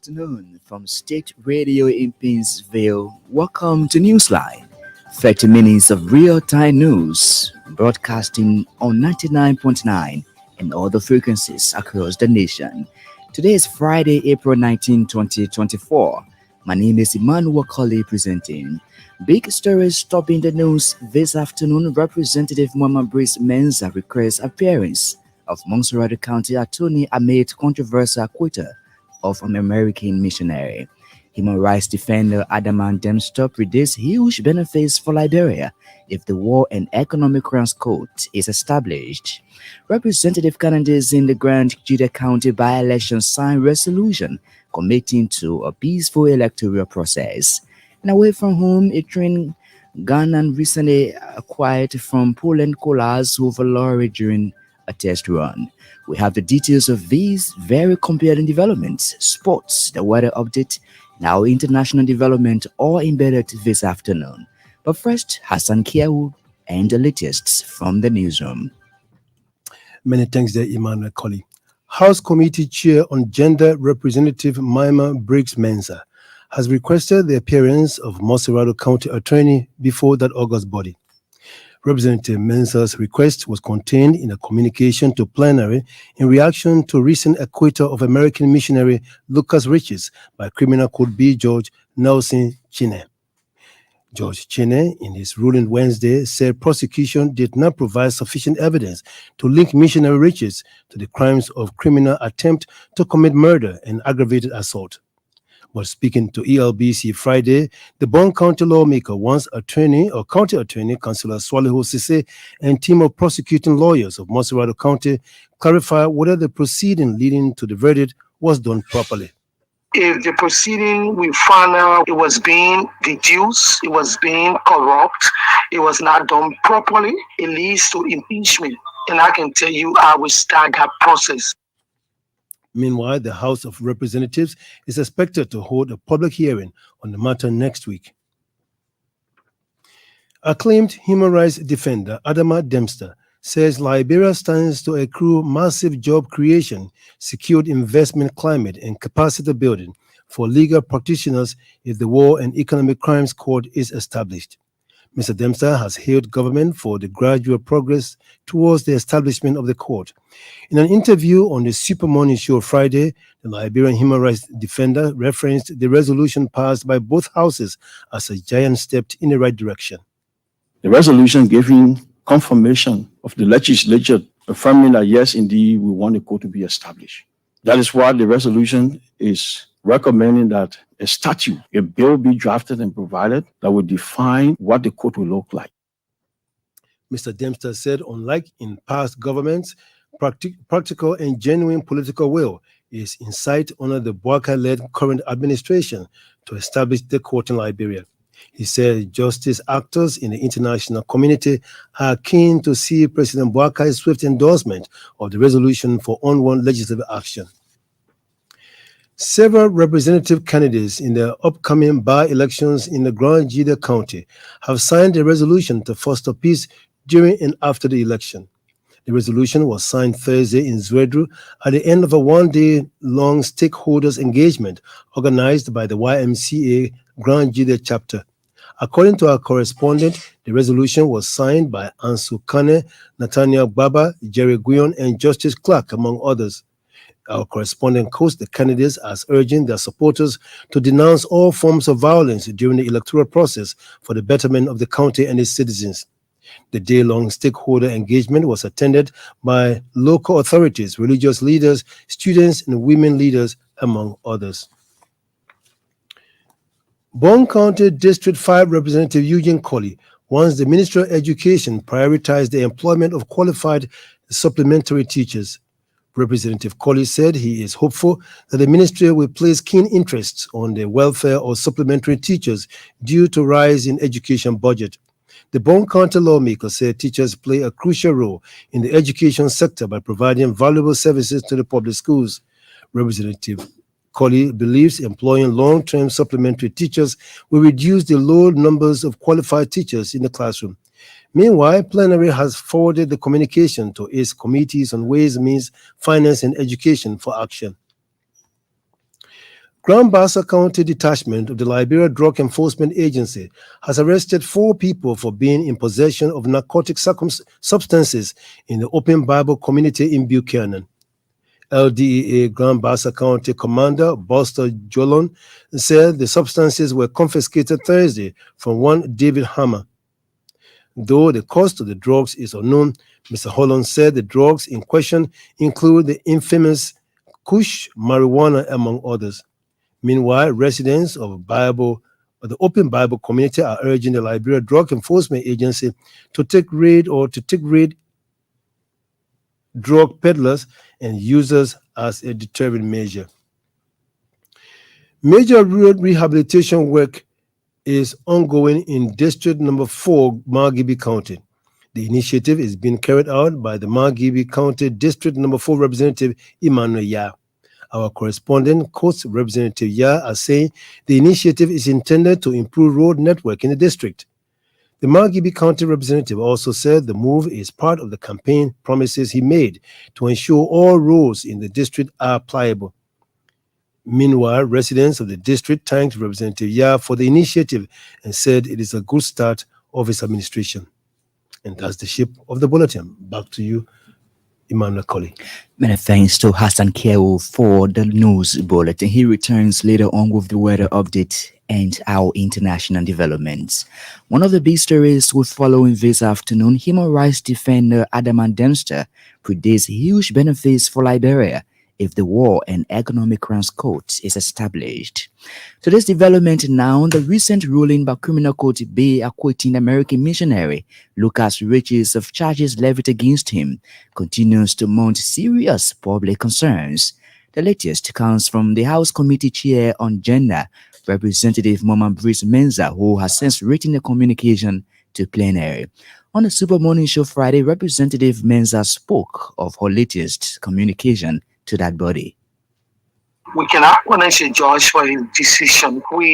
afternoon from State Radio in Painesville. Welcome to Newsline, 30 minutes of real-time news, broadcasting on 99.9 and other frequencies across the nation. Today is Friday, April 19, 2024. My name is Emmanuel Colley presenting. Big stories topping the news this afternoon. Representative Mama Brice Mensa requests appearance of Montserrat County attorney amid controversial acquittal of an American missionary. Human rights defender Adama Dempster predicts huge benefits for Liberia if the War and Economic Crimes Court is established. Representative candidates in the Grand Juda County by-election signed resolution committing to a peaceful electoral process. And away from home, a train Ghana recently acquired from Poland collapsed over lorry during a test run. We have the details of these very compelling developments, sports, the weather update, and our international development all embedded this afternoon. But first, Hassan Kiawu and the latest from the newsroom. Many thanks there, Emmanuel Colley. House Committee Chair on Gender Representative Mima Brice Mensa has requested the appearance of Montserrat County Attorney before that August body. Representative Mensa's request was contained in a communication to plenary in reaction to recent acquittal of American missionary Lucas Riches by Criminal Court B. George Nelson Chine. George Chine, in his ruling Wednesday, said prosecution did not provide sufficient evidence to link missionary Riches to the crimes of criminal attempt to commit murder and aggravated assault. But speaking to ELBC Friday, the Bon County lawmaker wants County Attorney Councillor Swaliho Sise and team of prosecuting lawyers of Montserrat County clarify whether the proceeding leading to the verdict was done properly. If the proceeding we found out it was being deduced, it was being corrupt, it was not done properly, it leads to impeachment. And I can tell you, I will start that process. Meanwhile, the House of Representatives is expected to hold a public hearing on the matter next week. Acclaimed human rights defender Adama Dempster says Liberia stands to accrue massive job creation, secured investment climate, and capacity building for legal practitioners if the War and Economic Crimes Court is established. Mr. Dempster has hailed government for the gradual progress towards the establishment of the court. In an interview on the Super Morning Show Friday, the Liberian human rights defender referenced the resolution passed by both houses as a giant step in the right direction. The resolution giving confirmation of the legislature affirming that yes, indeed, we want the court to be established. That is why the resolution is recommending that a statute, a bill be drafted and provided that will define what the court will look like. Mr. Dempster said, unlike in past governments, practical and genuine political will is in sight under the Bouakai-led current administration to establish the court in Liberia. He said justice actors in the international community are keen to see President Bouakai's swift endorsement of the resolution for onward legislative action. Several representative candidates in the upcoming by-elections in the Grand Juda County have signed a resolution to foster peace during and after the election. The resolution was signed Thursday in Zwedru at the end of a one-day-long stakeholders engagement organized by the YMCA Grand Juda chapter. According to our correspondent, the resolution was signed by Ansu Kane, Nathaniel Baba, Jerry Guion, and Justice Clark, among others. Our correspondent quotes the candidates as urging their supporters to denounce all forms of violence during the electoral process for the betterment of the county and its citizens. The day-long stakeholder engagement was attended by local authorities, religious leaders, students, and women leaders, among others. Bon County District 5 Representative Eugene Colley wants the Ministry of Education prioritize the employment of qualified supplementary teachers. Representative Colley said he is hopeful that the ministry will place keen interest on the welfare of supplementary teachers due to rise in education budget. The Bon County lawmaker said teachers play a crucial role in the education sector by providing valuable services to the public schools. Representative Colley believes employing long-term supplementary teachers will reduce the low numbers of qualified teachers in the classroom. Meanwhile, plenary has forwarded the communication to its committees on Ways, Means, Finance, and Education for action. Grand Bassa County Detachment of the Liberia Drug Enforcement Agency has arrested 4 people for being in possession of narcotic substances in the Open Bible community in Buchanan. LDEA Grand Bassa County Commander Buster Jolon said the substances were confiscated Thursday from one David Hammer. Though the cost of the drugs is unknown, Mr. Holland said the drugs in question include the infamous Kush marijuana, among others. Meanwhile, residents of the Open Bible community are urging the Liberia Drug Enforcement Agency to take raid drug peddlers and users as a deterrent measure. Major road rehabilitation work is ongoing in District Number 4, Margibi County. The initiative is being carried out by the Margibi County District Number 4 Representative Emmanuel Ya. Our correspondent quotes Representative Ya as saying the initiative is intended to improve road network in the district. The Margibi County representative also said the move is part of the campaign promises he made to ensure all roads in the district are pliable. Meanwhile, residents of the district thanked Representative Ya for the initiative and said it is a good start of his administration. And that's the shape of the bulletin. Back to you, Emmanuel Colley. Many thanks to Hassan Keo for the news bulletin. He returns later on with the weather update and our international developments. One of the big stories we're following this afternoon, human rights defender Adama Dempster predicts huge benefits for Liberia if the War and Economic Crimes Court is established. To this development now, the recent ruling by Criminal Court Bay acquitting American missionary Lucas Riches of charges levied against him continues to mount serious public concerns. The latest comes from the House Committee Chair on Gender, Representative Mama Brice Menza, who has since written a communication to plenary. On the Super Morning Show Friday, Representative Menza spoke of her latest communication to that body. We cannot punish a judge for his decision. We